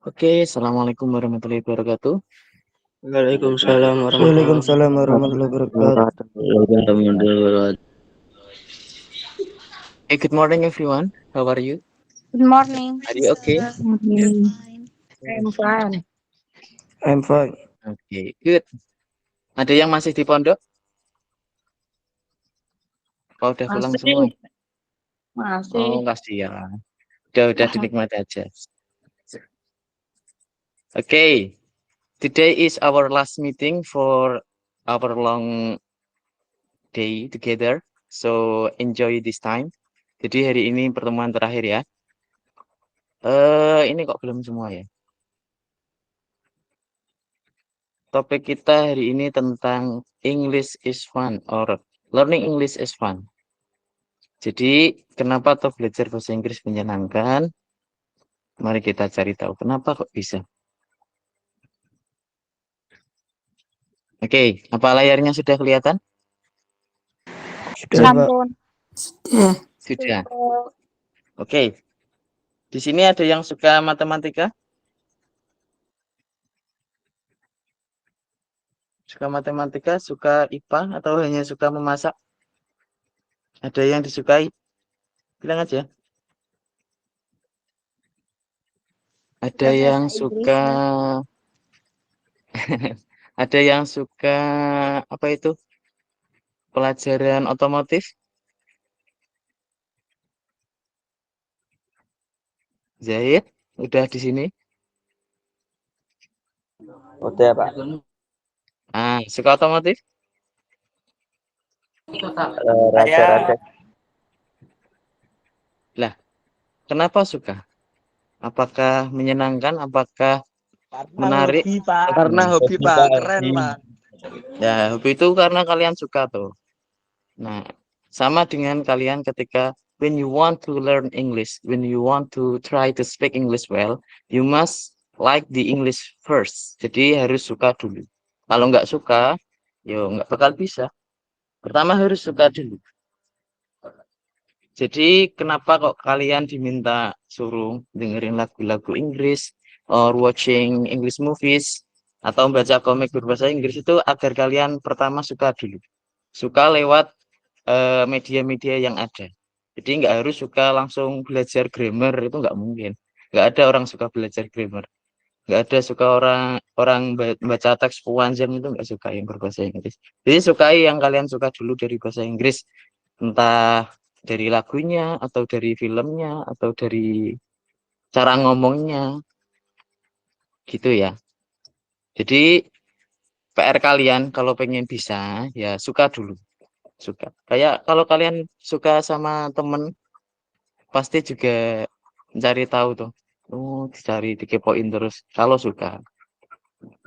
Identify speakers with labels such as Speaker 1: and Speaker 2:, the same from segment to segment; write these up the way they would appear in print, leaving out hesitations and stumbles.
Speaker 1: Oke, assalamualaikum warahmatullahi wabarakatuh.
Speaker 2: Waalaikumsalam warahmatullahi
Speaker 3: Waalaikumsalam warahmatullahi wabarakatuh.
Speaker 1: Wabarakatuh. Hey, good morning, everyone. How are you?
Speaker 4: Good morning.
Speaker 1: Are you okay?
Speaker 4: I'm fine.
Speaker 3: I'm fine.
Speaker 1: Oke, good. Ada yang masih di pondok? Oh, udah pulang
Speaker 4: Masih,
Speaker 1: semua.
Speaker 4: masih.
Speaker 1: Oh, kasihan. Udah dinikmati aja. Oke, today is our last meeting for our long day together. So enjoy this time. Jadi hari ini pertemuan terakhir ya. Ini kok belum semua ya. Topik kita hari ini tentang English is fun or learning English is fun. Jadi, kenapa toh belajar bahasa Inggris menyenangkan? Mari kita cari tahu kenapa kok bisa. Oke, apa layarnya sudah kelihatan?
Speaker 3: Sudah, Pak.
Speaker 4: Sampun.
Speaker 1: Sudah. Oke. Di sini ada yang suka matematika? Suka matematika, suka IPA, atau hanya suka memasak? Ada yang disukai? Bilang aja. Ada yang suka ada yang suka apa itu? Pelajaran otomotif? Zahid, udah di sini?
Speaker 2: Udah Pak.
Speaker 1: Suka otomotif?
Speaker 2: Rada-rada.
Speaker 1: Lah, kenapa suka? Apakah menyenangkan? Apakah menarik?
Speaker 2: Hobi Pak.
Speaker 3: Karena hobi, Pak. Keren, Pak.
Speaker 1: Ya, hobi itu karena kalian suka tuh. Nah, sama dengan kalian ketika when you want to learn English, when you want to try to speak English well, you must like the English first. Jadi harus suka dulu. Kalau nggak suka, yo nggak bakal bisa. Pertama harus suka dulu. Jadi kenapa kok kalian diminta suruh dengerin lagu-lagu Inggris or watching English movies atau baca komik berbahasa Inggris itu agar kalian pertama suka dulu. Suka lewat media-media yang ada. Jadi nggak harus suka langsung belajar grammar, itu nggak mungkin. Nggak ada orang suka belajar grammar. Nggak ada suka orang orang baca teks panjang, itu nggak suka yang berbahasa Inggris. Jadi sukai yang kalian suka dulu dari bahasa Inggris, entah dari lagunya atau dari filmnya atau dari cara ngomongnya, gitu ya. Jadi PR kalian kalau pengen bisa ya suka dulu. Suka kayak kalau kalian suka sama temen pasti juga mencari tahu tuh, dicari dikepoin terus kalau suka.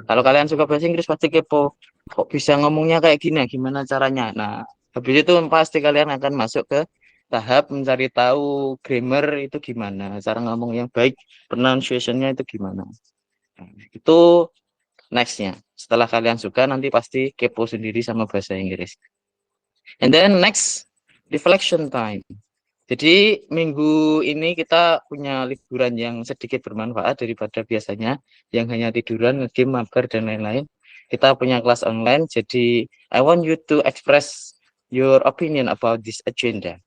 Speaker 1: Kalau kalian suka bahasa Inggris pasti kepo, kok bisa ngomongnya kayak gini, gimana caranya. Nah, habis itu pasti kalian akan masuk ke tahap mencari tahu grammar itu gimana, cara ngomong yang baik, pronunciation-nya itu gimana. Nah, itu nextnya. Setelah kalian suka nanti pasti kepo sendiri sama bahasa Inggris. And then next, reflection time. Jadi minggu ini kita punya liburan yang sedikit bermanfaat daripada biasanya yang hanya tiduran, ngegame, mabar, dan lain-lain. Kita punya kelas online, jadi I want you to express your opinion about this agenda.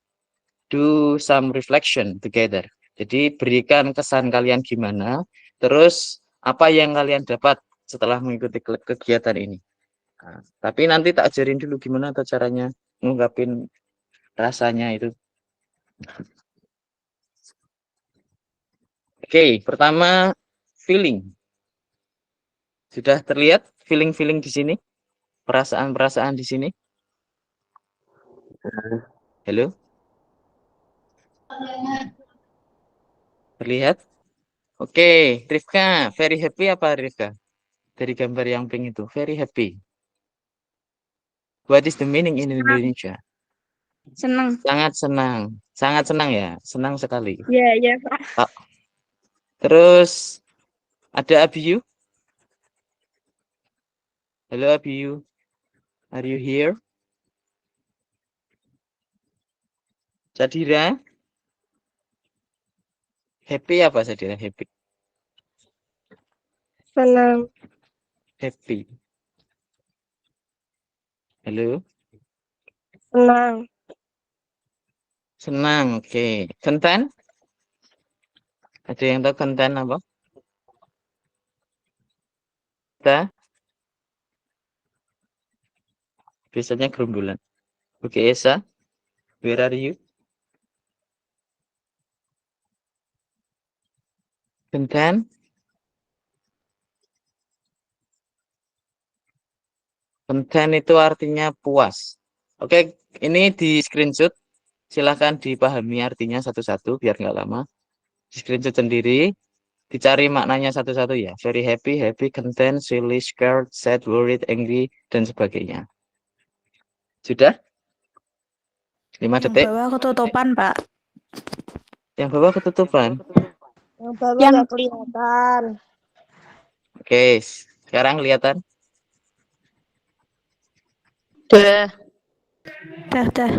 Speaker 1: Do some reflection together. Jadi berikan kesan kalian gimana, terus apa yang kalian dapat setelah mengikuti kegiatan ini. Nah, tapi nanti tak ajarin dulu gimana tuh caranya ngungkapin rasanya itu. Oke, pertama feeling. Sudah terlihat feeling-feeling di sini? Perasaan-perasaan di sini? Halo? Terlihat? Oke, Rifka, very happy apa Rifka? Dari gambar yang pink itu, very happy. What is the meaning in Indonesia?
Speaker 4: Senang.
Speaker 1: Sangat senang. Sangat senang ya, senang sekali.
Speaker 4: Iya, Pak.
Speaker 1: Terus ada Abiyu? Halo Abiyu, are you here? Sadira? Happy apa Sadira? Happy.
Speaker 4: Senang.
Speaker 1: Happy. Halo.
Speaker 4: Senang.
Speaker 1: Senang. Oke. Content? Ada yang tahu content apa? Kita biasanya gerombolan. Oke, Esa. Where are you? Content? Content itu artinya puas. Oke, ini di screenshot. Silahkan dipahami artinya satu-satu biar nggak lama. Di screenshot sendiri. Dicari maknanya satu-satu ya. Very happy, happy, content, silly, scared, sad, worried, angry, dan sebagainya. Sudah? 5
Speaker 5: Yang
Speaker 1: detik.
Speaker 5: bawah ketutupan, Pak.
Speaker 1: Yang bawah ketutupan.
Speaker 4: Yang bawah nggak kelihatan.
Speaker 1: Oke, sekarang kelihatan.
Speaker 4: Dah.
Speaker 5: Dah.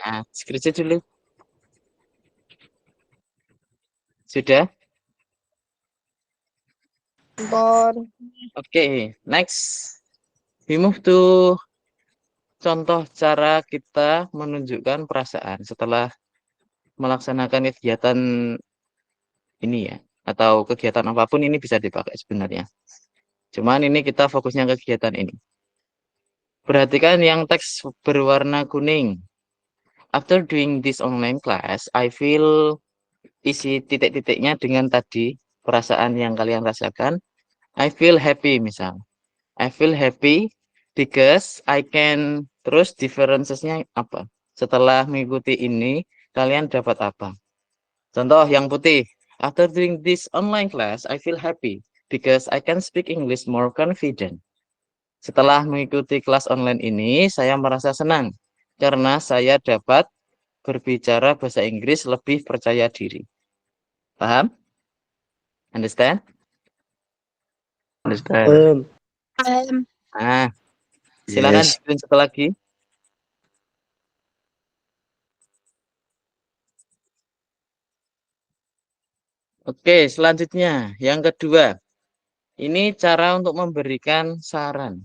Speaker 1: Nah, screenshot dulu. Sudah?
Speaker 4: Bon.
Speaker 1: Oke, next. We move to contoh cara kita menunjukkan perasaan setelah melaksanakan kegiatan ini ya. Atau kegiatan apapun ini bisa dipakai sebenarnya. Cuman ini kita fokusnya ke kegiatan ini. Perhatikan yang teks berwarna kuning. After doing this online class, I feel isi titik-titiknya dengan tadi perasaan yang kalian rasakan. I feel happy misal. I feel happy because I can terus differences-nya apa? Setelah mengikuti ini, kalian dapat apa? Contoh yang putih. After doing this online class, I feel happy because I can speak English more confident. Setelah mengikuti kelas online ini, saya merasa senang karena saya dapat berbicara bahasa Inggris lebih percaya diri. Paham? Understand?
Speaker 2: Understand.
Speaker 1: Nah, silakan
Speaker 2: Yes.
Speaker 1: screenshot lagi. Oke, selanjutnya yang kedua. Ini cara untuk memberikan saran.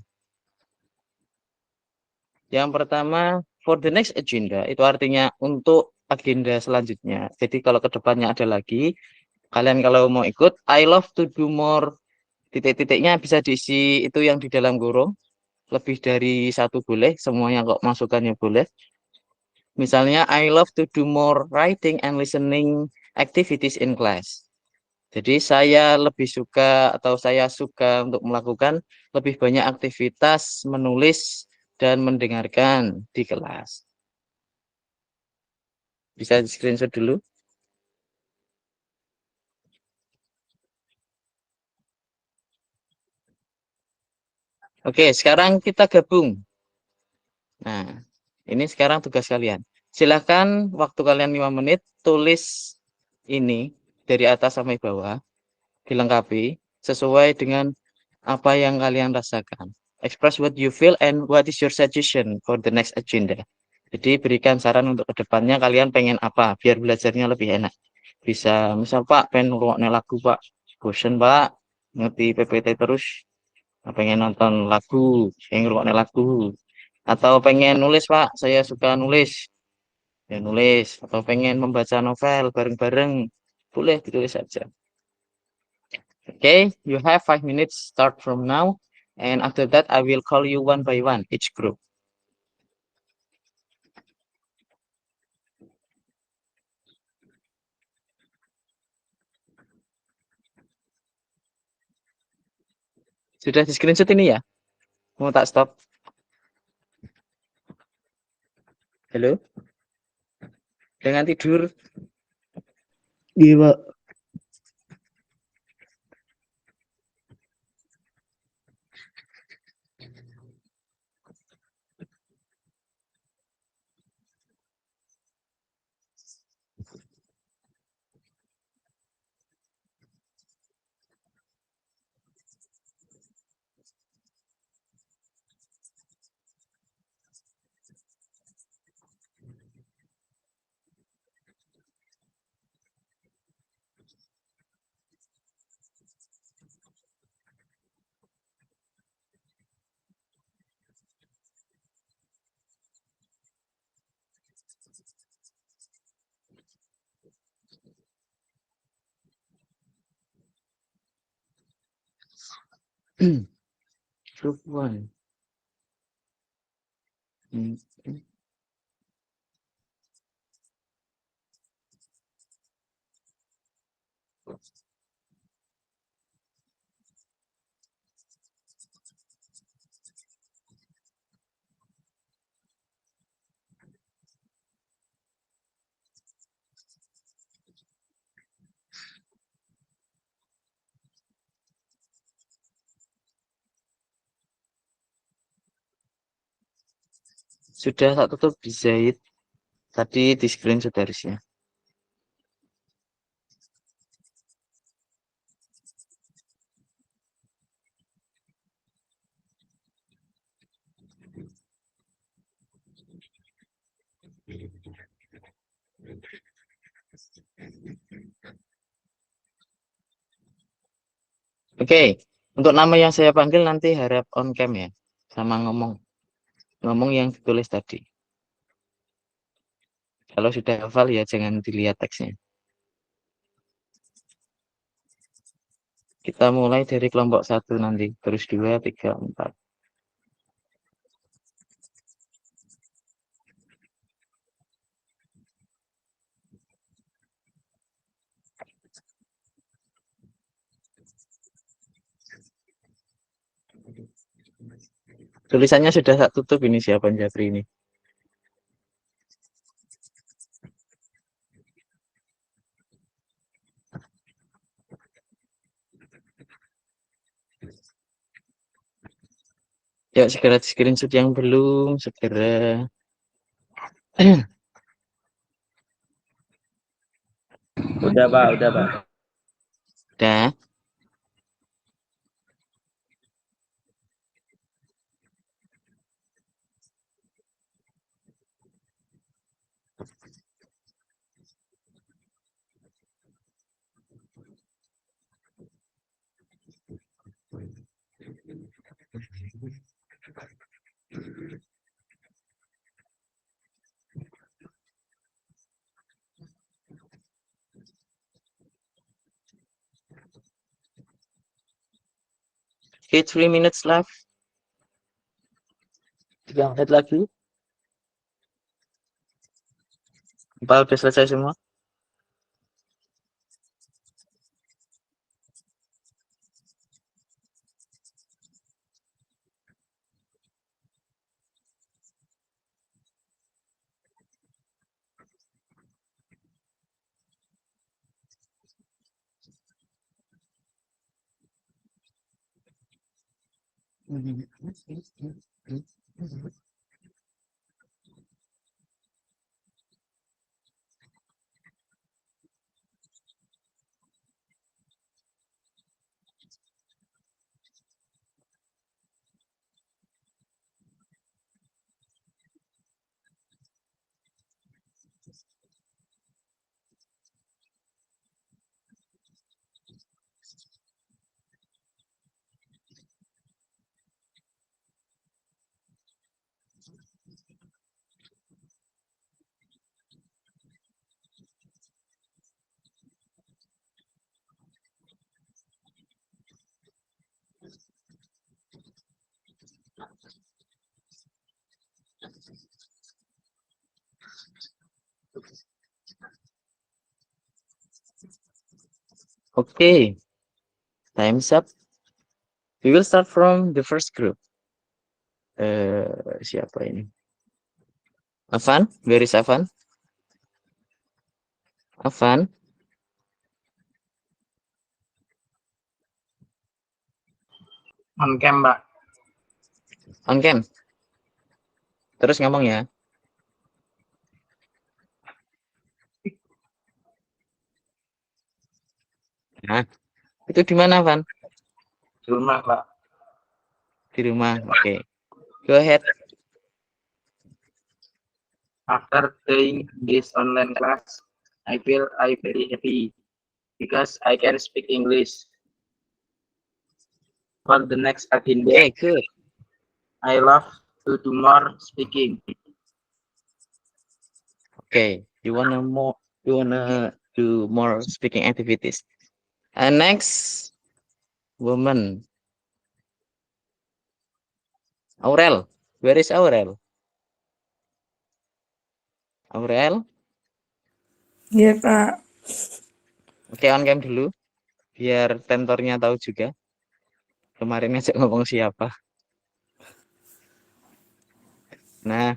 Speaker 1: Yang pertama, for the next agenda, itu artinya untuk agenda selanjutnya. Jadi kalau ke depannya ada lagi, kalian kalau mau ikut, I love to do more, titik-titiknya bisa diisi itu yang di dalam kurung. Lebih dari satu boleh, semuanya kok masukannya boleh. Misalnya, I love to do more writing and listening activities in class. Jadi saya lebih suka atau saya suka untuk melakukan lebih banyak aktivitas menulis dan mendengarkan di kelas. Bisa di screenshot dulu. Oke, sekarang kita gabung. Nah, ini sekarang tugas kalian. Silahkan waktu kalian 5 menit tulis ini dari atas sampai bawah. Dilengkapi sesuai dengan apa yang kalian rasakan. Express what you feel and what is your suggestion for the next agenda. Jadi berikan saran untuk kedepannya kalian pengen apa biar belajarnya lebih enak. Bisa misal Pak pengen ngrungokne lagu Pak, bosen Pak ngerti PPT terus, pengen nonton lagu, pengen ngrungokne lagu. Atau pengen nulis Pak, saya suka nulis. Ya nulis atau pengen membaca novel bareng-bareng, boleh ditulis saja. Okay, you have 5 minutes start from now, and after that I will call you one by one each group. Sudah di screenshot ini ya? Mau tak stop? Halo? Jangan tidur.
Speaker 3: Iya, Pak.
Speaker 1: Group 1. Sudah tak tutup di Zaid. Tadi di screen sudah harusnya. Oke, untuk nama yang saya panggil nanti harap on cam ya, sama ngomong yang ditulis tadi. Kalau sudah hafal ya jangan dilihat teksnya. Kita mulai dari kelompok 1 nanti, terus 2, 3, 4. Tulisannya sudah tak tutup ini siapa Japri ini. Yuk segera di screenshot yang belum, segera.
Speaker 2: Udah Pak, udah Pak.
Speaker 1: Udah. Okay, 3 minutes left. 3 menit lagi. Apa udah selesai semua? Okay, time's up. We will start from the first group. Siapa ini? Afan, where is Afan? Afan,
Speaker 2: On cam Pak.
Speaker 1: on cam. Terus ngomong ya. Nah, itu di mana, Van?
Speaker 2: Di rumah Pak.
Speaker 1: Di rumah. Oke. Go ahead.
Speaker 2: After doing this online class, I feel very happy because I can speak English. For the next
Speaker 1: Okay,
Speaker 2: agenda,
Speaker 1: good.
Speaker 2: I love to do more speaking.
Speaker 1: Okay, you wanna do more speaking activities. And next, woman. Aurel, where is Aurel? Aurel,
Speaker 5: Iya, Pak.
Speaker 1: oke on cam dulu, biar tentornya tahu juga. Kemarin ngajak ngomong siapa. Nah,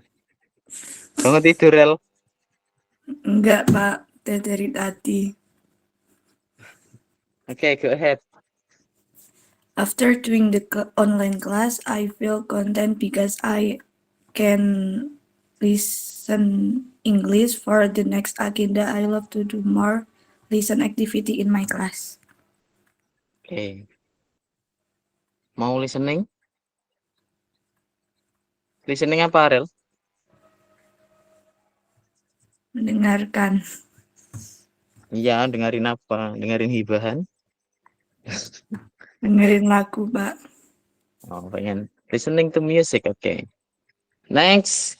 Speaker 1: bangun tidur, Rel.
Speaker 5: Enggak, Pak. Udah dari tadi.
Speaker 1: Oke, go ahead.
Speaker 5: After doing the online class, I feel content because I can listen English for the next agenda. I love to do more listen activity in my class.
Speaker 1: Oke. Mau listening? Listening apa, Rel?
Speaker 5: Mendengarkan.
Speaker 1: Iya, dengerin apa? Dengerin hibahan?
Speaker 5: Dengerin lagu, Pak.
Speaker 1: Oh, pengen listening to music, oke. Next,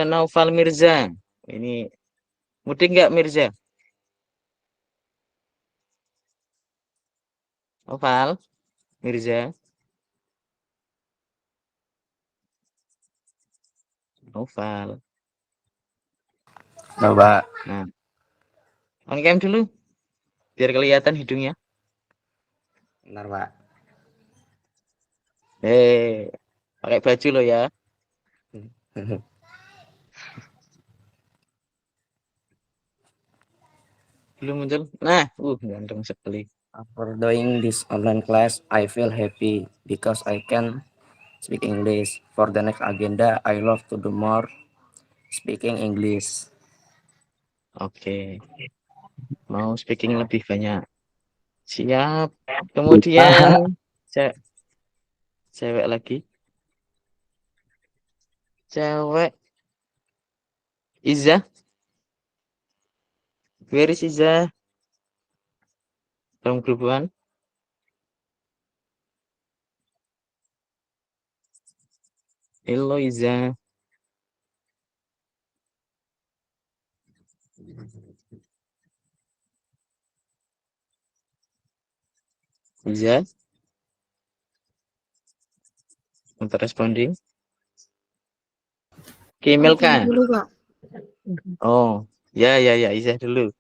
Speaker 1: Naufal Mirza. Ini mudik nggak Mirza? Naufal Mirza. Naufal.
Speaker 2: Coba.
Speaker 1: Nah, on cam dulu, biar kelihatan hidungnya.
Speaker 2: Benar, Pak.
Speaker 1: Pakai baju lo ya. Belum muncul. Nah, ganteng sekali.
Speaker 2: After doing this online class, I feel happy because I can speak English. For the next agenda, I love to do more speaking English.
Speaker 1: Oke. Mau speaking lebih banyak. Siap. Kemudian cewek lagi. Cewek. Iza. Where is Iza? From group 1. Hello Iza. Iza. Untuk responding. Kimelka.
Speaker 4: dulu, Pak.
Speaker 1: Oh, ya Iza dulu.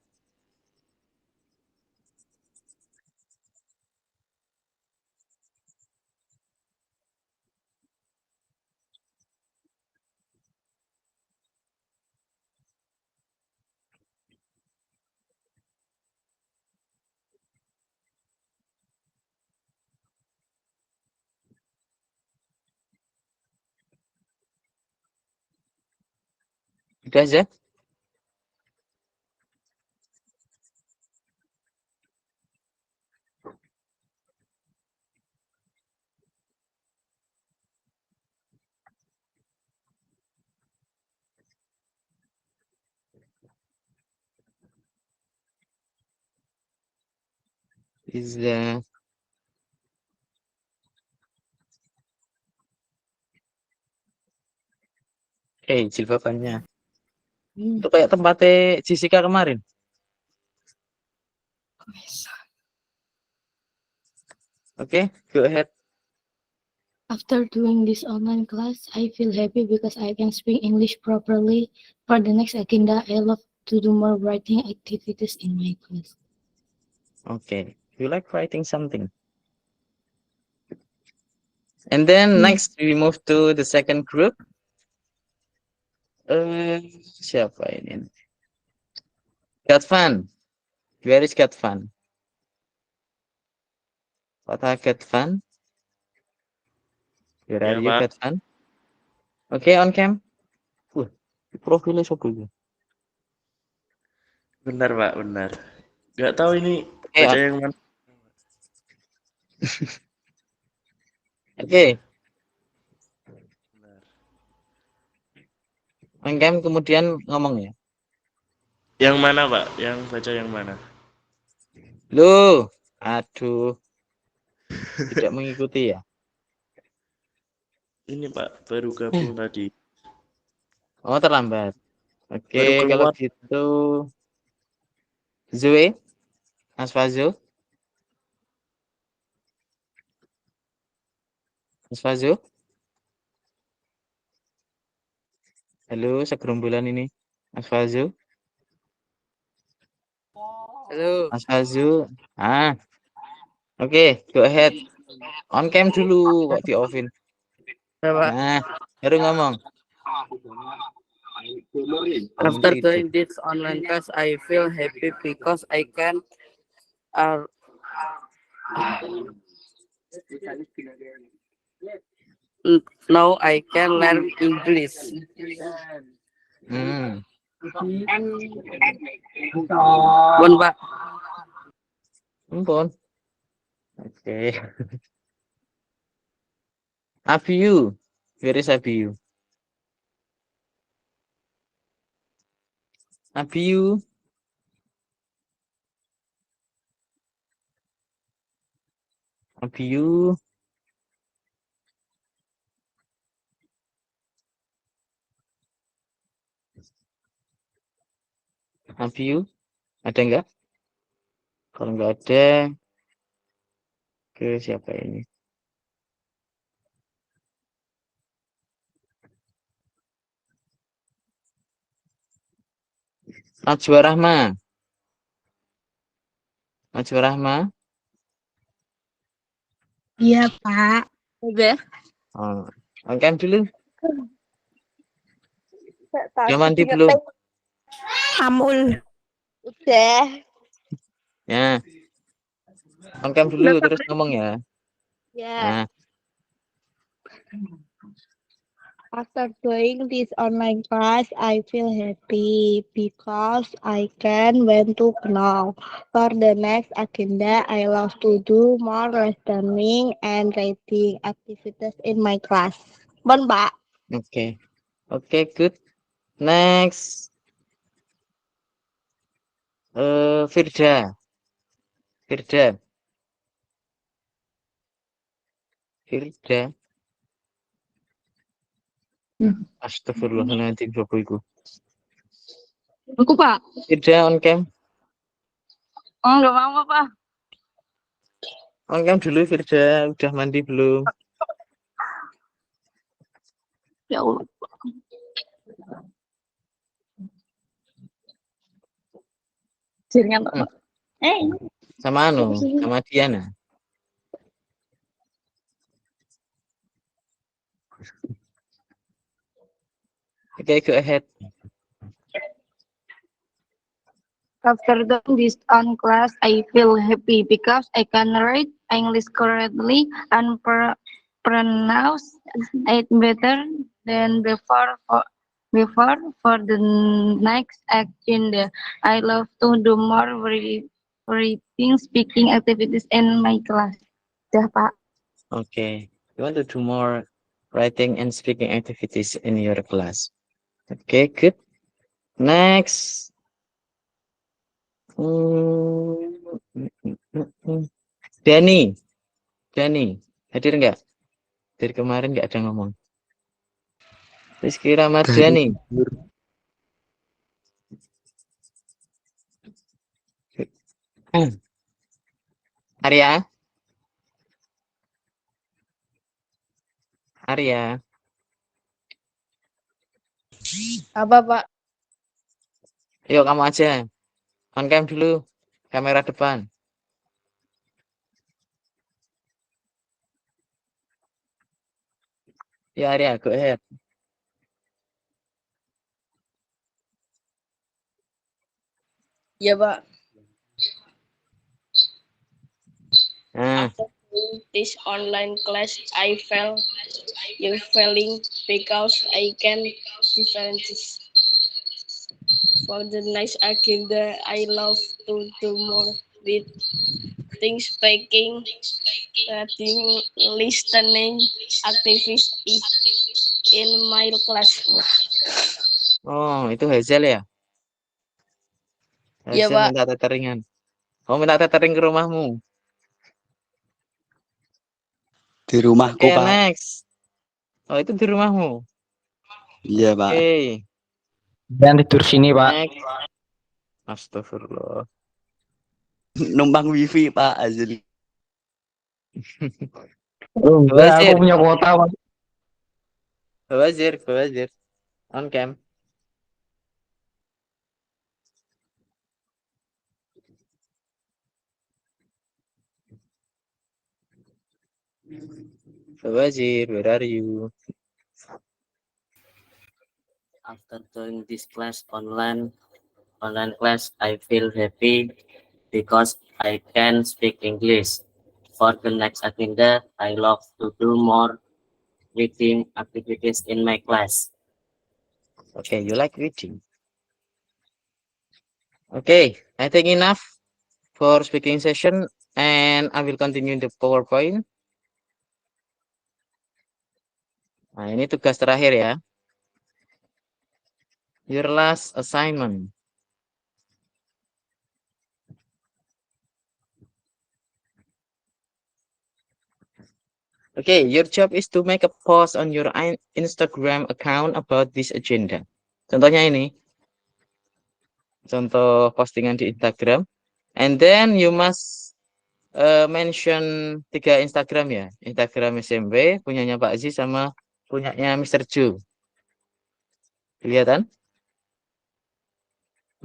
Speaker 1: Udah aja. Iza. Jilbabannya. Itu kayak tempatnya Jessica kemarin. Oke, go ahead.
Speaker 6: After doing this online class, I feel happy because I can speak English properly. For the next agenda, I love to do more writing activities in my class.
Speaker 1: Okay. You like writing something? And then next we move to the second group. Siapa ini? Gatvan. Where is Gatvan? Kota Gatvan. Where are you, Gatvan? Oke, on cam. Profilnya siapa itu?
Speaker 7: Benar, Pak, benar. Nggak tahu ini
Speaker 1: Oke,
Speaker 7: baca yang mana.
Speaker 1: Oke. On cam kemudian ngomong ya.
Speaker 7: Yang mana, Pak? Yang baca yang mana?
Speaker 1: Loh, aduh. Tidak mengikuti ya?
Speaker 7: Ini, Pak, baru gabung tadi.
Speaker 1: Oh, terlambat. Oke,
Speaker 7: Baru
Speaker 1: kalau
Speaker 7: keluar.
Speaker 1: gitu Zoe, Mas Fazo. Mas Fazo. Halo, segerombolan ini. Mas Fazu.
Speaker 2: Halo.
Speaker 1: Mas Fazu. Oke, go ahead. On cam dulu, kok di offin.
Speaker 2: Coba.
Speaker 1: Nah, baru ngomong.
Speaker 2: After
Speaker 1: Gitu.
Speaker 2: doing this online class, I feel happy because I can now I can learn English.
Speaker 1: Hmm.
Speaker 2: Bon, Pak.
Speaker 1: Ampun. Oke. Abiyu. Where is Abiyu? Abiyu. Abiyu. Abiyu. Ada enggak? Kalau enggak ada, ke siapa ini? Najwa Rahma. Najwa Rahma.
Speaker 4: Iya, Pak. Udah.
Speaker 1: Oh, on cam dulu. Udah mandi belum?
Speaker 4: Hamul. Udah.
Speaker 1: Ya. On cam dulu terus ngomong ya.
Speaker 4: Ya.
Speaker 1: Nah,
Speaker 4: After doing this online class, I feel happy because I can went to know. For the next agenda, I love to do more listening and writing activities in my class. Bon, Pak.
Speaker 1: oke. Oke, good. Next. Firda. Firda. Firda. Astagfirullahaladzim, Bapak Ibu.
Speaker 4: Aku, Pak.
Speaker 1: Firda on cam.
Speaker 4: Oh, enggak mau, Pak.
Speaker 1: On cam dulu Firda. Udah mandi belum?
Speaker 4: Ya Allah. Jaringan, Pak.
Speaker 1: Sama sama Diana. Oke, go ahead.
Speaker 6: After doing this on class, I feel happy because I can read English correctly and pronounce it better than before. For the next agenda, I love to do more reading, speaking activities in my class. Dah, Pak.
Speaker 1: Okay. You want to do more writing and speaking activities in your class. Okay, good. Next. Danny. Danny. Hadir nggak? Dari kemarin nggak ada ngomong. Rizky Ramadhani. Arya. Arya.
Speaker 4: Apa, Pak?
Speaker 1: Yuk kamu aja. On cam dulu. Kamera depan. Ya Arya, go ahead.
Speaker 4: Iya, Pak.
Speaker 1: Nah,
Speaker 4: This online class, I felt feeling because I can differentiate. For the next agenda, I love to do more with things, speaking, reading, listening, activities in my class.
Speaker 1: oh itu Hazel ya?
Speaker 4: Iya,
Speaker 1: Hazel
Speaker 4: Pak.
Speaker 1: minta tetheringan. Kamu minta tethering ke rumahmu.
Speaker 8: Di rumahku,
Speaker 1: Oke,
Speaker 8: Pak.
Speaker 1: next. Oh, itu di rumahmu.
Speaker 8: Iya, Pak.
Speaker 1: Oke.
Speaker 2: Dan tidur sini, Pak.
Speaker 1: Next. Astagfirullah.
Speaker 8: Numpang wifi, Pak. Azli.
Speaker 2: Enggak, aku punya kuota, Pak.
Speaker 1: Bawazir. On cam. Fawazir, where are you?
Speaker 2: After doing this class online class, I feel happy because I can speak English. For the next agenda, I love to do more reading activities in my class.
Speaker 1: Okay, you like reading. Okay, I think enough for speaking session and I will continue the PowerPoint. Nah, ini tugas terakhir ya. Your last assignment. Okay, your job is to make a post on your Instagram account about this agenda. Contohnya ini. Contoh postingan di Instagram. And then you must mention 3 Instagram ya. Instagram SMB, punyanya Pak Aziz sama punyanya Mr. Ju. Kelihatan?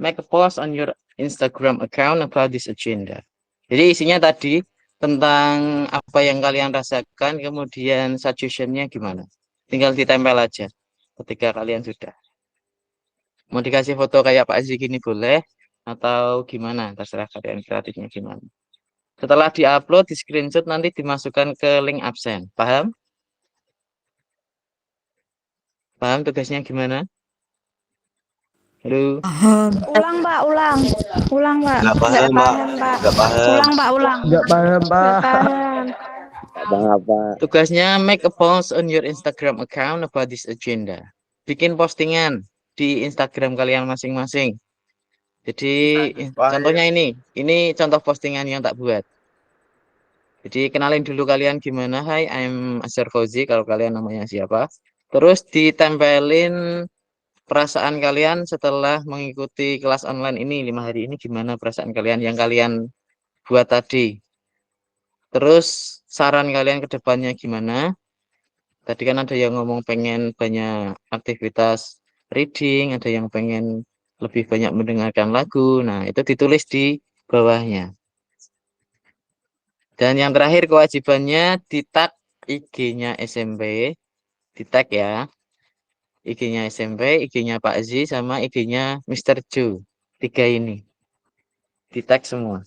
Speaker 1: Make a post on your Instagram account about this agenda. Jadi isinya tadi tentang apa yang kalian rasakan, kemudian suggestion-nya gimana. Tinggal ditempel aja ketika kalian sudah. Mau dikasih foto kayak Pak Aziz gini boleh, atau gimana, terserah kalian kreatifnya gimana. Setelah diupload, di screenshot nanti dimasukkan ke link absen. Paham? Paham tugasnya gimana? Halo?
Speaker 4: Ulang, Pak, ulang. Ulang, Pak.
Speaker 8: Nggak
Speaker 4: Nggak
Speaker 8: paham, Pak.
Speaker 4: paham, Pak.
Speaker 8: Nggak paham.
Speaker 4: Ulang, Pak, ulang.
Speaker 3: Nggak paham,
Speaker 4: Nggak
Speaker 3: Pak.
Speaker 4: paham.
Speaker 8: Apa-apa.
Speaker 1: Tugasnya make a post on your Instagram account about this agenda. Bikin postingan di Instagram kalian masing-masing. Jadi contohnya ini contoh postingan yang tak buat. Jadi kenalin dulu kalian gimana. Hai, I'm Azhar Fauzi kalau kalian namanya siapa. Terus ditempelin perasaan kalian setelah mengikuti kelas online ini 5 hari ini, gimana perasaan kalian yang kalian buat tadi. Terus saran kalian ke depannya gimana? Tadi kan ada yang ngomong pengen banyak aktivitas reading, ada yang pengen lebih banyak mendengarkan lagu. Nah, itu ditulis di bawahnya. Dan yang terakhir kewajibannya di tag IG-nya SMP, di tag ya. IG-nya SMP, IG-nya Pak Z, sama IG-nya Mr. Ju. 3 ini. Di tag semua.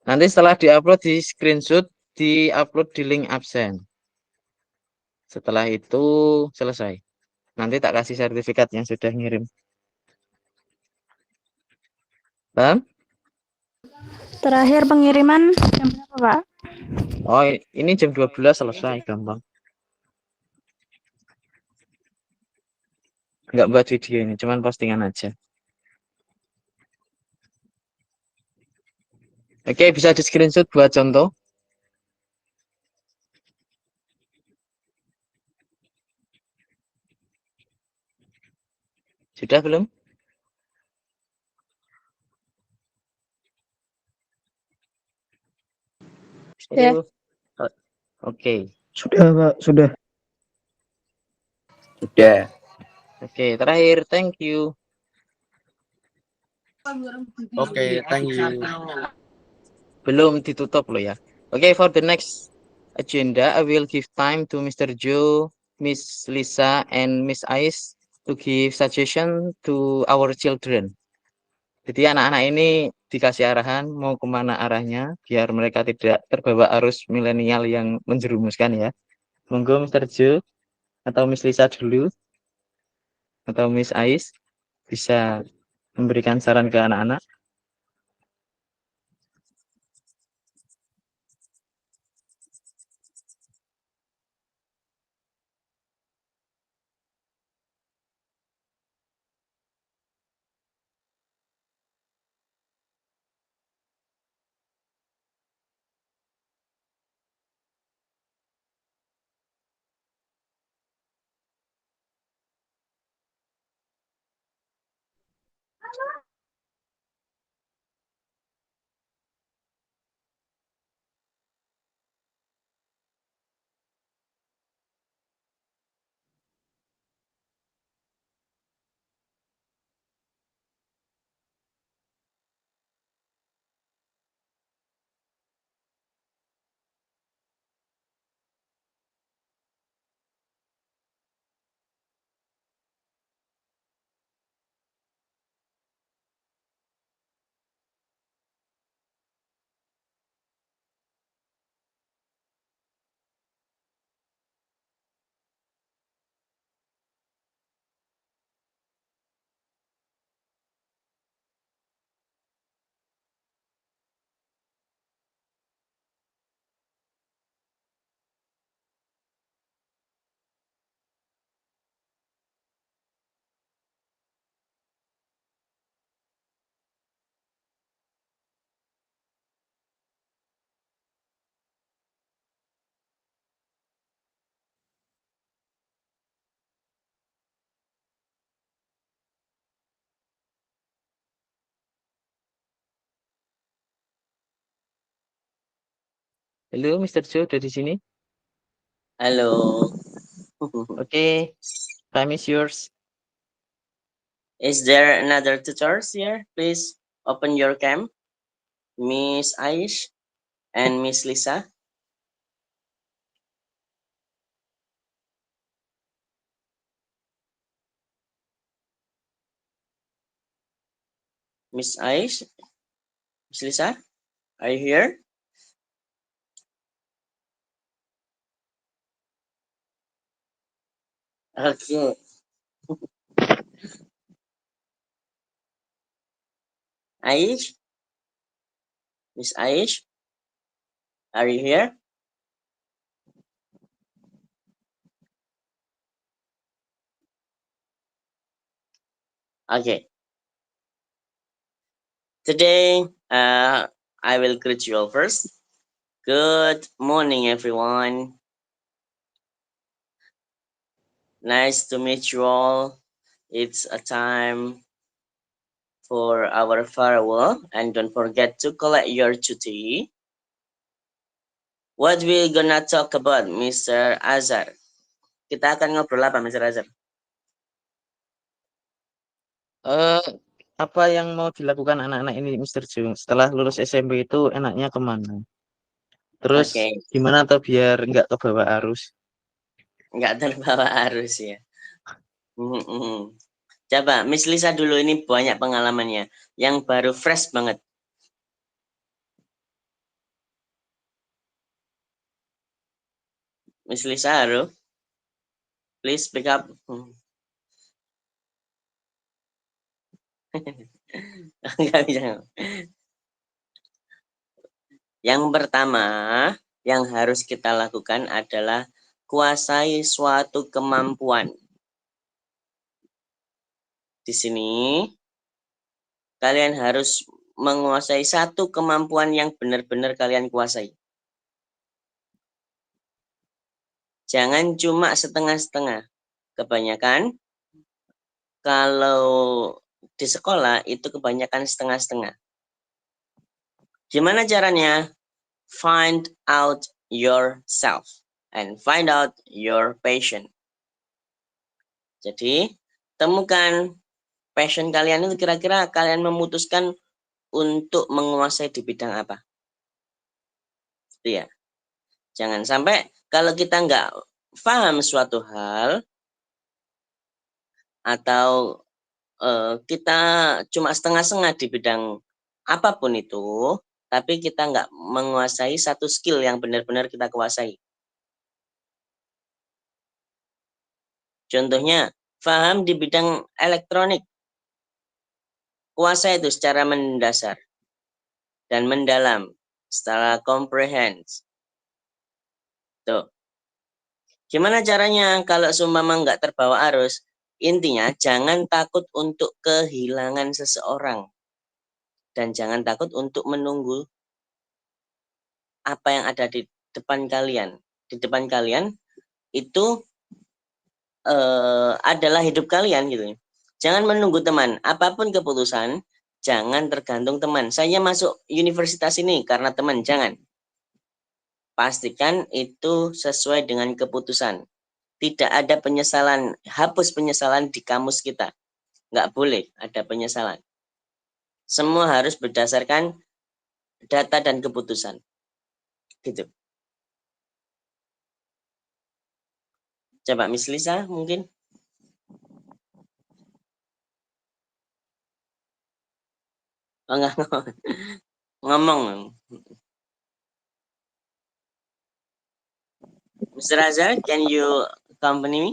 Speaker 1: Nanti setelah diupload di screenshot, diupload di link absen. Setelah itu selesai. Nanti tak kasih sertifikat yang sudah ngirim. Paham?
Speaker 4: Terakhir pengiriman jam berapa, Pak?
Speaker 1: Oh, ini jam 12 selesai, gampang. Nggak buat video ini, cuman postingan aja. Oke, bisa di screenshot buat contoh. Sudah belum?
Speaker 4: Ya.
Speaker 1: Oke.
Speaker 3: Sudah, Pak. Sudah.
Speaker 2: Sudah.
Speaker 1: Oke, terakhir, thank you.
Speaker 7: Oke, thank you.
Speaker 1: Belum ditutup loh ya. Oke, for the next agenda, I will give time to Mr. Joe, Miss Lisa, and Miss Ais to give suggestion to our children. Jadi anak-anak ini dikasih arahan mau kemana arahnya, biar mereka tidak terbawa arus milenial yang menjerumuskan ya. Monggo Mr. Joe atau Miss Lisa dulu, atau Miss Ais bisa memberikan saran ke anak-anak. Halo, Mr. Joe, udah di sini?
Speaker 2: Halo.
Speaker 1: Oke, time is yours.
Speaker 2: Is there another tutors here? Please open your cam. Miss Aish and Miss Lisa. Miss Aish, Miss Lisa, are you here? Okay. Aish, Miss Aish, are you here? Okay. Today, I will greet you all first. Good morning, everyone. Nice to meet you all. It's a time for our farewell, and don't forget to collect your cuti. What we gonna talk about, Mr. Azhar? Kita akan ngobrol apa, Mr. Azhar?
Speaker 1: Apa yang mau dilakukan anak-anak ini, Mr. Joe? Setelah lulus SMP itu enaknya kemana? Terus
Speaker 2: Oke,
Speaker 1: gimana tuh biar nggak kebawa arus?
Speaker 2: nggak terbawa arus ya. Mhm. Coba, Miss Lisa dulu, ini banyak pengalamannya. Yang baru fresh banget. Miss Lisa, halo? Please speak up. Nggak bisa. Yang pertama, yang harus kita lakukan adalah kuasai suatu kemampuan. Di sini, kalian harus menguasai satu kemampuan yang benar-benar kalian kuasai. Jangan cuma setengah-setengah. Kebanyakan, kalau di sekolah itu kebanyakan setengah-setengah. Gimana caranya? Find out yourself and find out your passion. Jadi, temukan passion kalian itu, kira-kira kalian memutuskan untuk menguasai di bidang apa. Itu ya. Jangan sampai kalau kita nggak paham suatu hal, atau kita cuma setengah-setengah di bidang apapun itu, tapi kita nggak menguasai satu skill yang benar-benar kita kuasai. Contohnya, paham di bidang elektronik, kuasai itu secara mendasar dan mendalam, secara comprehend. Tuh. Gimana caranya kalau seumpama nggak terbawa arus? Intinya, jangan takut untuk kehilangan seseorang. Dan jangan takut untuk menunggu apa yang ada di depan kalian. Di depan kalian itu adalah hidup kalian gitu. Jangan menunggu teman. Apapun keputusan, jangan tergantung teman. Saya masuk universitas ini karena teman, jangan. Pastikan itu sesuai dengan keputusan. Tidak ada penyesalan, hapus penyesalan di kamus kita. Nggak boleh ada penyesalan. Semua harus berdasarkan data dan keputusan. Gitu. Coba Miss Lisa mungkin. Oh, enggak, ngomong. Mr. Azhar, can you accompany me?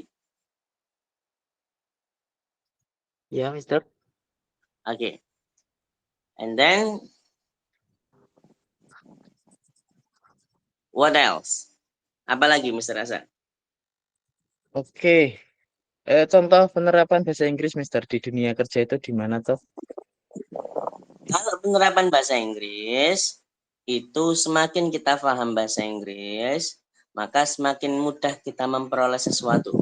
Speaker 1: Ya, Mister.
Speaker 2: Okay. And then, what else? Apalagi Mr. Azhar?
Speaker 1: Oke. Contoh penerapan bahasa Inggris, Mister, di dunia kerja itu di mana tuh?
Speaker 2: Kalau penerapan bahasa Inggris, itu semakin kita paham bahasa Inggris, maka semakin mudah kita memperoleh sesuatu.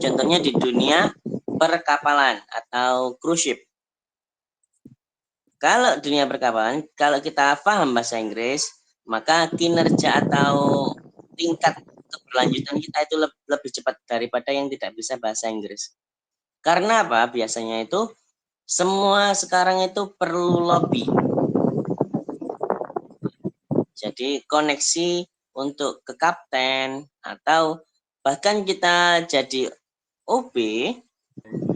Speaker 2: Contohnya di dunia perkapalan atau cruise ship. Kalau dunia perkapalan, kalau kita paham bahasa Inggris, maka kinerja atau tingkat keberlanjutan kita itu lebih cepat daripada yang tidak bisa bahasa Inggris. Karena apa? Biasanya itu semua sekarang itu perlu lobby. Jadi koneksi untuk ke kapten atau bahkan kita jadi OB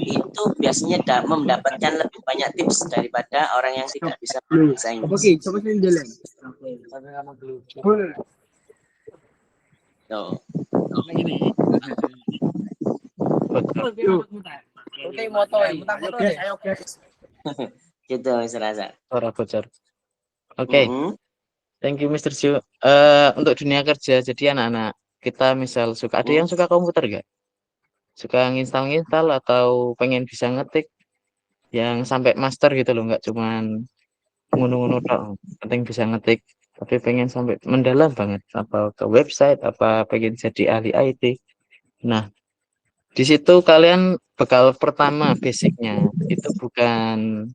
Speaker 2: itu biasanya mendapatkan lebih banyak tips daripada orang yang tidak bisa bahasa Inggris. Tuh. Gitu Mr. Azhar.
Speaker 1: Suara bocor. Oke, thank you Mr. Ju. Untuk dunia kerja, jadi anak-anak kita misal suka, ada yang suka komputer nggak? Suka nginstal atau pengen bisa ngetik yang sampai master gitu loh, nggak cuman ngono-ngono doang. Penting bisa ngetik, tapi pengen sampai mendalam banget, apa ke website, apa pengen jadi ahli IT. Nah, di situ kalian bekal pertama basicnya itu bukan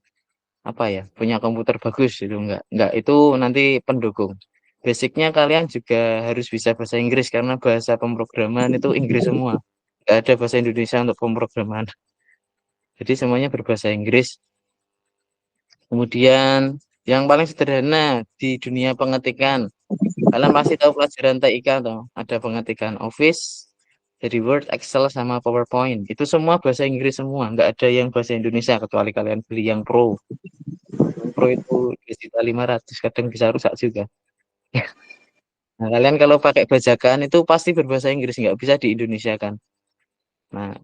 Speaker 1: apa ya, punya komputer bagus itu enggak, itu nanti pendukung. Basicnya kalian juga harus bisa bahasa Inggris karena bahasa pemrograman itu Inggris semua, nggak ada bahasa Indonesia untuk pemrograman, jadi semuanya berbahasa Inggris. Kemudian yang paling sederhana di dunia pengetikan, kalian pasti tahu pelajaran TIK atau ada pengetikan Office, jadi Word, Excel, sama PowerPoint. Itu semua bahasa Inggris semua, nggak ada yang bahasa Indonesia kecuali kalian beli yang Pro. Yang Pro itu 2.500.000, kadang bisa rusak juga. Nah, kalian kalau pakai bajakan itu pasti berbahasa Inggris, nggak bisa di Indonesia kan. Nah,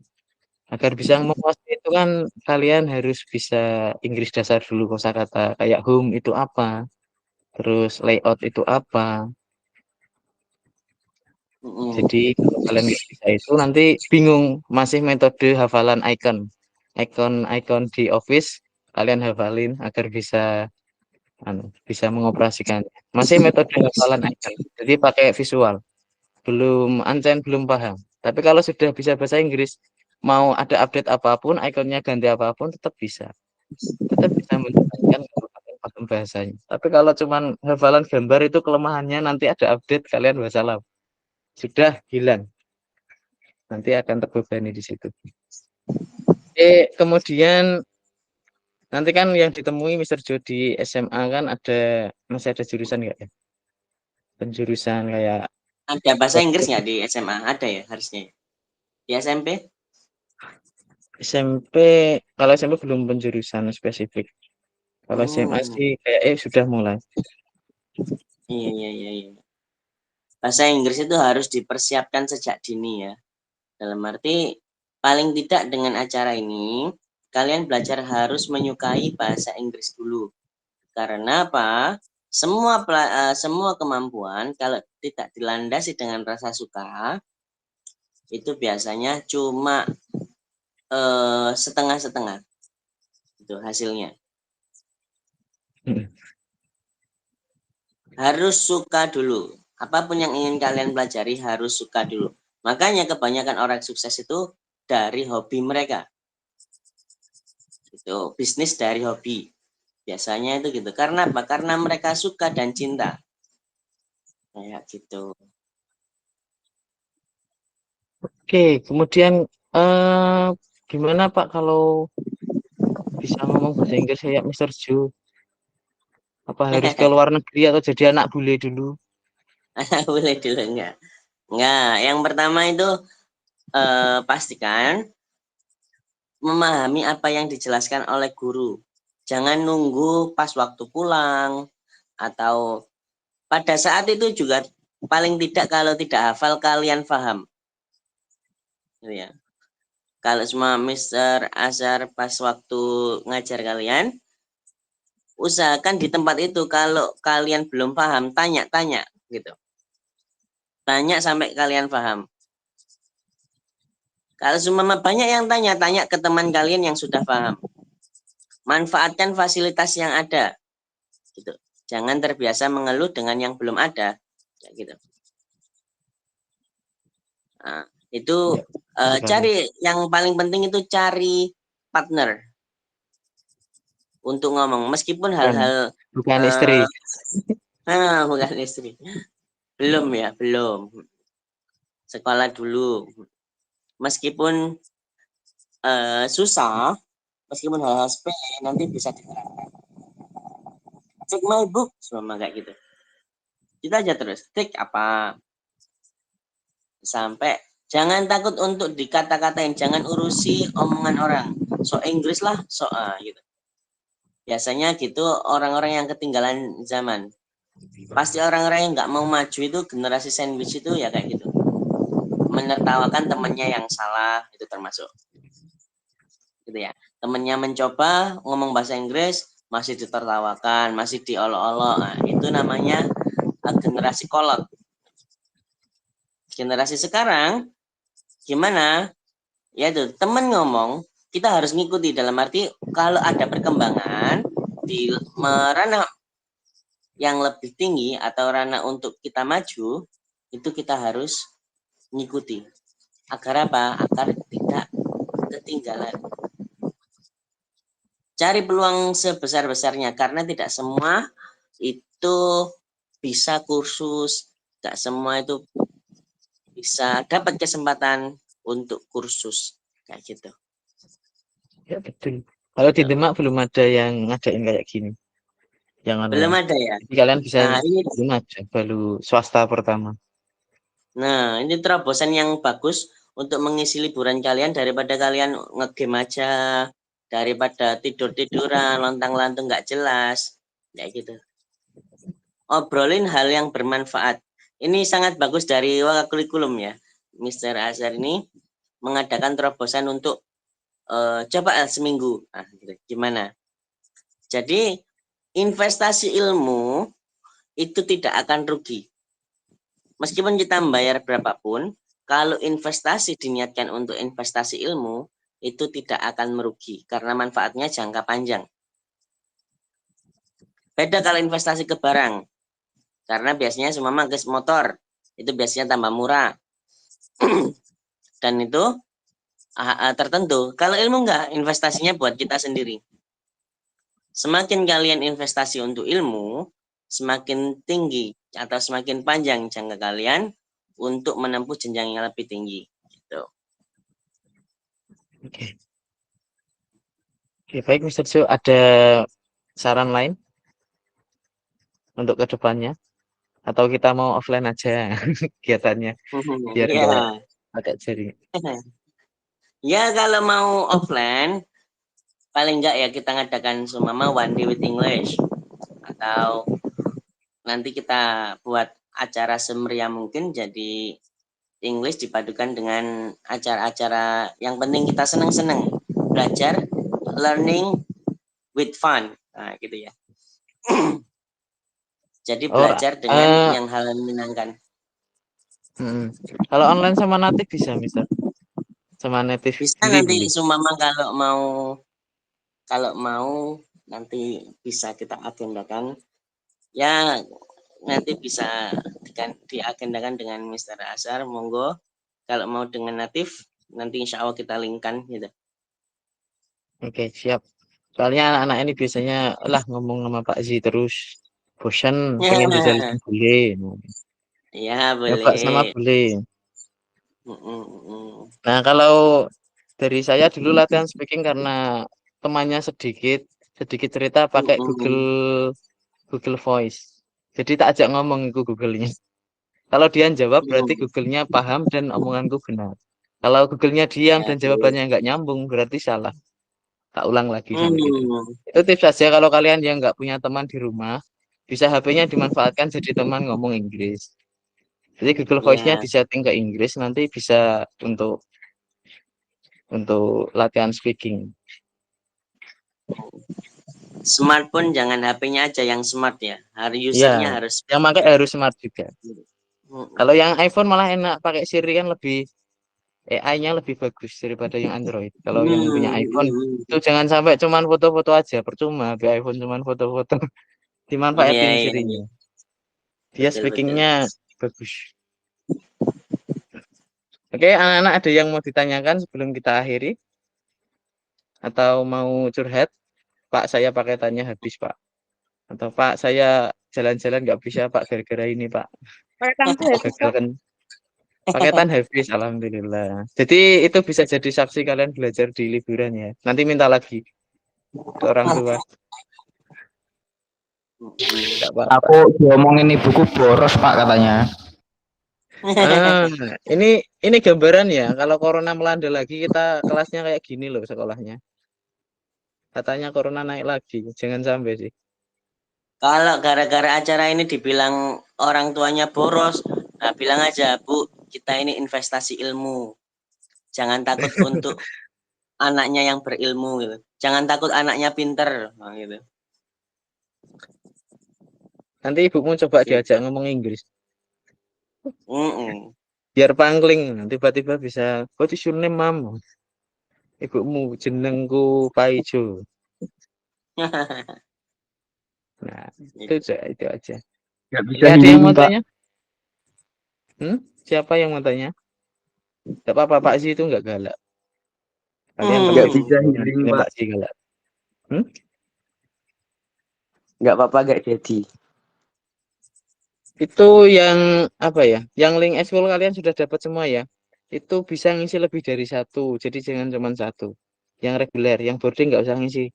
Speaker 1: agar bisa menguasai itu kan kalian harus bisa Inggris dasar dulu, kosakata kayak home itu apa, terus layout itu apa. Jadi kalau kalian nggak bisa itu nanti bingung, masih metode hafalan icon di Office kalian hafalin agar bisa bisa mengoperasikannya. Masih metode hafalan icon, jadi pakai visual. Belum Ancen belum paham. Tapi kalau sudah bisa bahasa Inggris, mau ada update apapun, ikonnya ganti apapun, tetap bisa. Tetap bisa menjalankan kalau kalian paham bahasanya. Tapi kalau cuman hafalan gambar itu kelemahannya, nanti ada update kalian salah. Sudah hilang. Nanti akan terbebani di situ. Kemudian nanti kan yang ditemui Mr. Jo di SMA kan masih ada jurusan nggak ya? Penjurusan kayak
Speaker 2: Ada bahasa Inggris nggak di SMA? Ada ya harusnya. Di SMP?
Speaker 1: SMP, kalau SMP belum penjurusan spesifik. Kalau SMA sih kayak sudah mulai.
Speaker 2: Iya. Bahasa Inggris itu harus dipersiapkan sejak dini ya. Dalam arti paling tidak dengan acara ini kalian belajar harus menyukai bahasa Inggris dulu. Karena apa? Semua kemampuan kalau tidak dilandasi dengan rasa suka itu biasanya cuma setengah-setengah itu hasilnya. Harus suka dulu. Apapun yang ingin kalian pelajari harus suka dulu. Makanya kebanyakan orang sukses itu dari hobi mereka. Itu bisnis dari hobi. Biasanya itu gitu. Karena apa? Karena mereka suka dan cinta. Kayak gitu.
Speaker 1: Oke, kemudian gimana Pak kalau bisa ngomong bahasa Inggris kayak Mr. Jo? Apa harus ke luar negeri atau jadi anak bule dulu?
Speaker 2: Boleh dulu enggak? Enggak, yang pertama itu pastikan memahami apa yang dijelaskan oleh guru. Jangan nunggu pas waktu pulang atau pada saat itu juga paling tidak kalau tidak hafal kalian paham. Ya. Kalau semua Mr. Azhar pas waktu ngajar kalian, usahakan di tempat itu kalau kalian belum paham tanya-tanya gitu. Tanya sampai kalian paham. Kalau semua banyak yang tanya ke teman kalian yang sudah paham. Manfaatkan fasilitas yang ada. Gitu. Jangan terbiasa mengeluh dengan yang belum ada. Kayak gitu. Nah, itu cari yang paling penting itu cari partner untuk ngomong. Meskipun hal-hal
Speaker 1: bukan istri.
Speaker 2: Bukan istri. Belum ya, belum. Sekolah dulu. Meskipun susah, meskipun hal-hal sepele nanti bisa diterapkan. Take my book, sama kayak gitu. Kita aja terus. Take apa? Sampai jangan takut untuk dikata-katain, jangan urusi omongan orang. So Inggris lah, gitu. Biasanya gitu orang-orang yang ketinggalan zaman. Pasti orang-orang yang nggak mau maju itu generasi sandwich itu ya kayak gitu. Menertawakan temannya yang salah itu termasuk. Gitu ya. Temannya mencoba ngomong bahasa Inggris masih ditertawakan, masih diolok-olok. Nah, itu namanya generasi kolot. Generasi sekarang gimana? Ya tuh, teman ngomong, kita harus ngikuti dalam arti kalau ada perkembangan di ranah yang lebih tinggi atau ranah untuk kita maju, itu kita harus ngikuti. Agar apa? Agar tidak ketinggalan. Cari peluang sebesar-besarnya karena tidak semua itu bisa kursus, tidak semua itu bisa dapat kesempatan untuk kursus kayak gitu.
Speaker 1: Ya betul. Kalau di Demak belum ada yang ngadain kayak gini, yang
Speaker 2: Belum
Speaker 1: online.
Speaker 2: ada ya.
Speaker 1: Jadi kalian bisa
Speaker 2: Nah, ini
Speaker 1: belum ada, baru swasta pertama.
Speaker 2: ini terobosan yang bagus untuk mengisi liburan kalian daripada kalian ngegame aja, daripada tidur-tiduran, lontang-lantung nggak jelas, kayak gitu. Obrolin hal yang bermanfaat. Ini sangat bagus dari Wakakurikulum ya. Mr. Azhar ini mengadakan terobosan untuk coba seminggu. Nah, gitu. Gimana? Jadi investasi ilmu itu tidak akan rugi. Meskipun kita membayar berapapun, kalau investasi diniatkan untuk investasi ilmu, itu tidak akan merugi karena manfaatnya jangka panjang. Beda kalau investasi ke barang, karena biasanya semua mangkes motor, itu biasanya tambah murah. Dan itu tertentu. Kalau ilmu enggak, investasinya buat kita sendiri. Semakin kalian investasi untuk ilmu, semakin tinggi atau semakin panjang jangka kalian untuk menempuh jenjang yang lebih tinggi. Gitu.
Speaker 1: Oke. Oke, baik Mr. Jo, ada saran lain untuk kedepannya? Atau kita mau offline aja kegiatannya, biar
Speaker 2: Ya,
Speaker 1: enggak pakai jaring.
Speaker 2: ya kalau mau offline, paling enggak ya kita ngadakan sumama one day with English. Atau nanti kita buat acara semeriah mungkin jadi English dipadukan dengan acara-acara yang penting kita seneng-seneng. Belajar, learning with fun. Nah, gitu ya. Jadi
Speaker 1: Oh,
Speaker 2: belajar dengan yang hal menyenangkan.
Speaker 1: kalau online sama native bisa, Mister? Sama native
Speaker 2: Bisa
Speaker 1: Hindi
Speaker 2: nanti
Speaker 1: boleh?
Speaker 2: sumama kalau mau nanti bisa kita agendakan. Ya, nanti bisa diagendakan dengan Mr. Azhar, monggo. Kalau mau dengan natif, nanti insya Allah kita linkkan gitu.
Speaker 1: Oke, siap. Soalnya anak-anak ini biasanya lah ngomong sama Pak Z terus bosan, pengen dijelaskan boleh.
Speaker 2: Ya,
Speaker 1: Ya Pak sama
Speaker 2: boleh.
Speaker 1: boleh.
Speaker 2: Mm-mm.
Speaker 1: Nah, kalau dari saya dulu latihan speaking karena temannya sedikit cerita pakai
Speaker 2: Mm-mm.
Speaker 1: Google Voice. Jadi tak ajak ngomong itu Google-nya. Kalau dia jawab berarti
Speaker 2: Mm.
Speaker 1: Google-nya paham dan omonganku benar. Kalau Google-nya diam
Speaker 2: Ya,
Speaker 1: dan
Speaker 2: boleh.
Speaker 1: jawabannya nggak nyambung berarti salah. Tak ulang lagi sampai gitu.
Speaker 2: Mm.
Speaker 1: Itu tips saja kalau kalian yang nggak punya teman di rumah, bisa HP-nya dimanfaatkan jadi teman ngomong Inggris. Jadi Google Voice-nya
Speaker 2: Ya,
Speaker 1: disetting ke Inggris nanti bisa untuk latihan speaking.
Speaker 2: smartphone jangan HP-nya aja yang smart ya.
Speaker 1: Iya,
Speaker 2: Usernya harus
Speaker 1: yang pakai
Speaker 2: juga.
Speaker 1: harus smart juga.
Speaker 2: Mm-mm.
Speaker 1: Kalau yang iPhone malah enak pakai Siri kan lebih AI-nya lebih bagus daripada yang Android. Kalau yang punya iPhone itu jangan sampai cuman foto-foto aja, percuma. Di iPhone cuman foto-foto,
Speaker 2: Iya,
Speaker 1: dimanfaatin
Speaker 2: iya, iya.
Speaker 1: Sirinya. Dia
Speaker 2: Betul, betul.
Speaker 1: speakingnya bagus. Oke, anak-anak ada yang mau ditanyakan sebelum kita akhiri? Atau mau curhat? Pak, saya pakai tanya habis, Pak. Atau Pak, saya jalan-jalan nggak bisa Pak gara-gara ini Pak.
Speaker 4: Welcome to happy
Speaker 1: Gagal kan. Paketan habis, alhamdulillah. Jadi itu bisa jadi saksi kalian belajar di liburan ya. Nanti minta lagi ke orang tua. Nggak apa-apa.
Speaker 9: Aku diomongin ibuku boros Pak katanya.
Speaker 1: Ah, ini gambaran ya. Kalau corona melanda lagi kita kelasnya kayak gini loh sekolahnya. Katanya corona naik lagi. Jangan sampai sih.
Speaker 2: Kalau gara-gara acara ini dibilang orang tuanya boros, nah bilang aja, Bu, kita ini investasi ilmu. Jangan takut untuk anaknya yang berilmu gitu. Jangan takut anaknya pinter, nah, gitu.
Speaker 1: Nanti ibumu coba diajak ngomong Inggris.
Speaker 2: Mm-mm.
Speaker 1: Biar pangling. Tiba-tiba bisa, what is your name, Mam? Ibumu jenengku Paijo. Nah, itu aja.
Speaker 3: Nggak bisa
Speaker 1: Ada yang
Speaker 3: healing,
Speaker 1: mau
Speaker 3: Pak.
Speaker 1: tanya? Siapa yang mau tanya? Tidak apa-apa, Pak Zi itu nggak galak. Kalian
Speaker 3: Nggak
Speaker 1: tahu
Speaker 3: bisa healing,
Speaker 1: ini
Speaker 3: Pak.
Speaker 1: Pak Zi galak.
Speaker 8: Nggak apa-apa, nggak jadi.
Speaker 1: Itu yang apa ya? Yang link ekskul kalian sudah dapat semua ya? Itu bisa ngisi lebih dari satu. Jadi jangan cuma satu. Yang reguler, yang boarding nggak usah ngisi.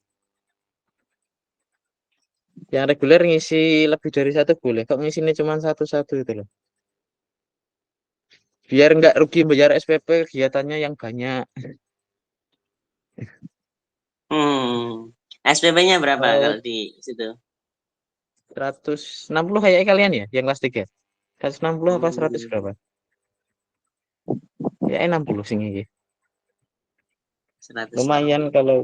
Speaker 1: Yang reguler ngisi lebih dari satu boleh. Kok ngisinya cuma satu-satu itu loh. Biar nggak rugi bayar SPP kegiatannya yang banyak.
Speaker 2: SPP-nya berapa
Speaker 1: Oh.
Speaker 2: kalau di situ?
Speaker 1: 160 kayak kalian ya, yang kelas 3. 160 apa 100 berapa? Ya 60 sing iki.
Speaker 2: 100.
Speaker 1: Lumayan kalau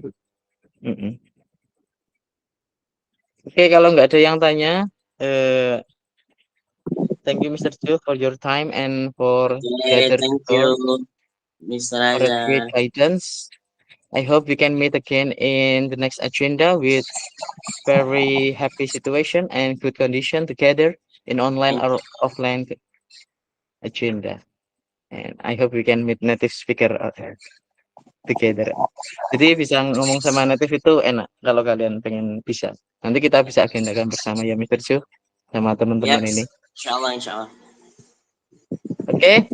Speaker 1: Oke, kalau nggak ada yang tanya, thank you Mr. Chu for your time and for
Speaker 2: Okay,
Speaker 1: gather
Speaker 2: thank
Speaker 1: for
Speaker 2: you, Mr.
Speaker 1: a great
Speaker 2: Azhar.
Speaker 1: guidance. I hope we can meet again in the next agenda with very happy situation and good condition together in online or offline agenda. And I hope we can meet native speaker together. Jadi bisa ngomong sama native itu enak kalau kalian pengen bisa. Nanti kita bisa agendakan bersama ya Mr. Chu sama teman-teman ini.
Speaker 2: Insyaallah.
Speaker 1: Okay,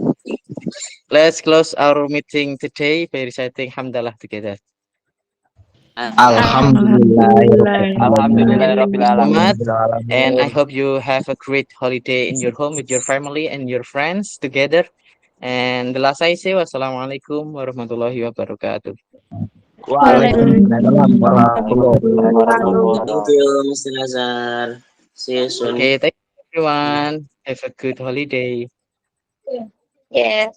Speaker 1: let's close our meeting today by reciting Hamdalah together.
Speaker 9: Alhamdulillahirabbil alamin.
Speaker 1: And I hope you have a great holiday in your home with your family and your friends together. And the last I say, wassalamualaikum warahmatullahi wabarakatuh.
Speaker 9: Waalaikumsalam warahmatullahi wabarakatuh.
Speaker 2: Thank you, Mr. Azhar. See you soon.
Speaker 1: Okay, thank you everyone. Have a good holiday.
Speaker 4: Yes.